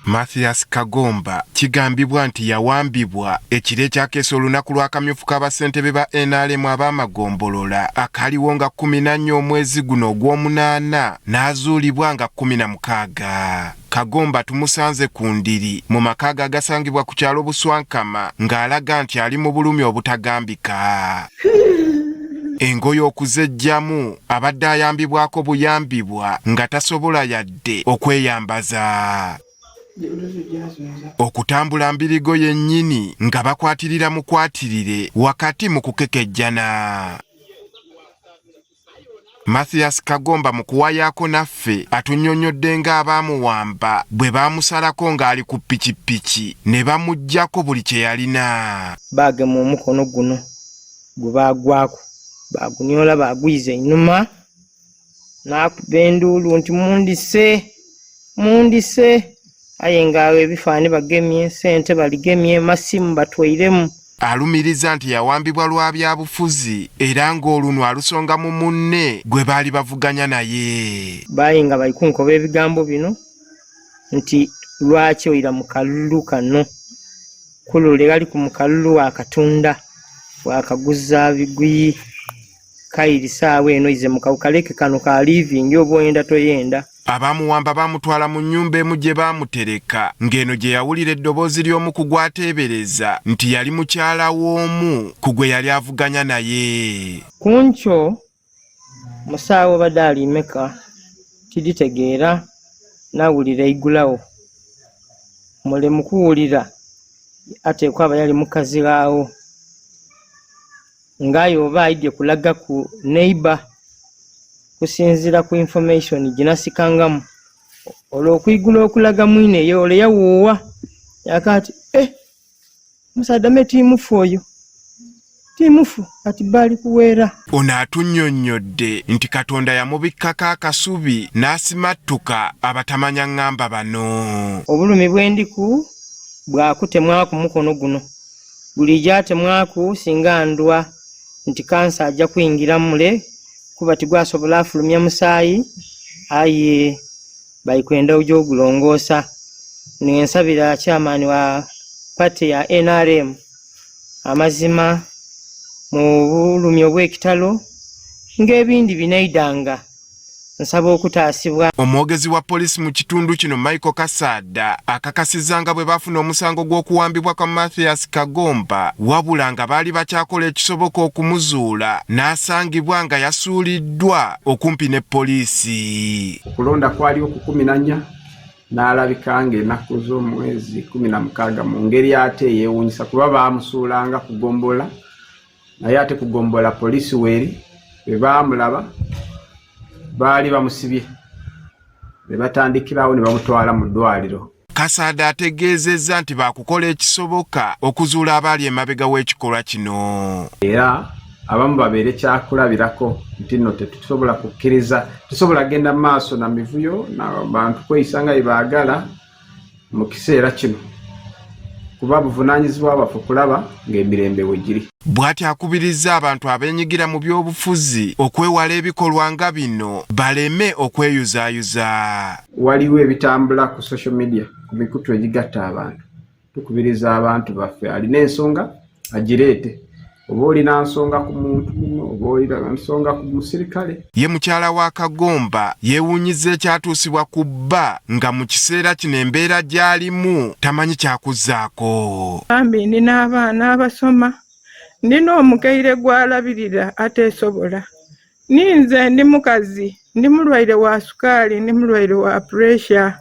Mathias Kagomba kigambibwa nti yawambibwa ekire kyakeesa olunaku lw'akamyufu k'abassentebe ba NRM ab'amagombolola akaliwo nga 14 omwezi guno ogw'omunaana n'azuulibwa nga 16. Kagomba tumusanze ku ndiri mu makaaga agasangibwa ku kyalo Buswankama ng'alaga nti ali mu bulumi obutagambika. Engoye okuzejjamu abadde ayambibwako buyambibwa nga tasobola yadde okweyambaza. Okutambula mbirigo yennyini nga bakwatirira mukwatirire wakati mu kukekejjana. Mathias Kagomba mu kuwayaako naffe atunnyonnyodde ng'abaamuwamba bwe baamusalako ng'ali ku ppikipiki ne bamuggyako buli kye yalina. Baagema omukono guno gwe baagwako bagunyola bagwiza ennyuma n'akuba enduulu nti mundise aye ng'awo ebifaani bagemye, sente baligemye, masimu batwairemu. Alumiriza nti yawambibwa lwa byabufuzi era ng'olunwe alusonga mu munne gwe baali bavuganya naye. Baayinga bali kunkoba ebigambo bino nti lwaki oyira mu kalulu kano kulule gali ku mukalulu wakatunda wakaguza bigwi kayirisaawe eno ize mukakaleke kano ka living oba oyenda toyenda. Abaamuwamba baamutwala mu nnyumba emu gye baamutereka ng'eno gye yawulira eddoboozi ly'omu ku gw'ateebereza nti yali mukyala w'omu ku gwe yali avuganya naye. Kunkyo musaawo badde alimeka tiditegeera nawulira igulawo mule mukuwulira ateekwa aba yali mukazi waawo ngaye oba ayidde kulaga ku neighbor kusinzira ku information ginasikangamu olw'okuyigula okulaga mwine eyo ole yawuuwa yakati musadame tiimufu oyo tiimufu ati baali kuweera. Ono atunnyonnyodde nti Katonda yamubikkako akasubi n'asimattuka abatamanya ngamba bano. Obulumi bw'endiku bwakutemwaku mukono guno buli gyatemwaku singa ndwa nti kansa ajja kuyingira mule kuba tigwasobola afulumya musaayi aye bayikwenda ojogulongoosa. Nensabira chairman wa pati ya NRM amazima mu bulumi obw'ekitalo ng'ebindi binaidanga nsaba okutaasibwa. Omwogezi wa poliisi mu kitundu kino Michael Kasada akakasizza nga bwe bafuna omusango gw'okuwambibwa kwa Mathias Kagomba wabula nga baali bakyakola ekisoboka okumuzuula n'asangibwa nga yasuuliddwa okumpi ne poliisi. Okulonda kwaliwo ku 14 n'alabika ng'ennaku z'omwezi 16 mu ngeri ate eyeewuunyisa kuba baamusuulanga kugombola naye ate kugombola poliisi weeri bwe baamulaba baali bamusibye ne batandikirawo ne bamutwala mu ddwaliro. Kasada ategeezezza nti baakukola ekisoboka okuzuula abaali emabega w'ekikolwa kino. Era abamu babeere kyakulabirako nti nno tetusobola kukkiriza tusobola genda mu maaso na mivuyo n'abantu kweyisa nga bye baagala mu kiseera kino kuba buvunaanyizibwa bwaffe kulaba ng'emirembe we giri. Bw'ati akubirizza abantu abeenyigira mu by'obufuzi okwewala ebikolwa nga bino baleme okweyuzaayuza. Waliwo ebitambula ku social media ku mikutu egigatta abantu. Tukubiriza abantu baffe alina ensonga agireete. Oba olina nsonga ku muntu muno oba olina nsonga ku musirikale. Ye mukyala wa Kagomba yeewuunyizza ekyatuusibwa ku bba nga mu kiseera kino embeera gy'alimu tamanyi kyakuzzaako. Bambi nina abaana abasoma, nina omugaire gw'alabirira ateesobola, ninze ndi mukazi, ndi mulwaire wa sukaali, ndi mulwaire wa pressure.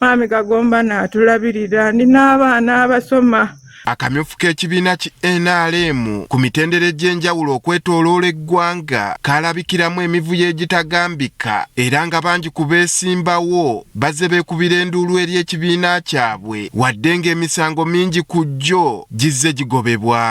Mwami Kagomba n'atulabirira, nina abaana abasoma. Akamyufu k'ekibiina ki NRM ku mitendera egy'enjawulo okwetooloola eggwanga kaalabikiramu emivuyo egitagambika era nga bangi ku beesimbawo bazze beekubira enduulu eri ekibiina kyabwe wadde ng'emisango mingi ku gyo gizze gigobebwa.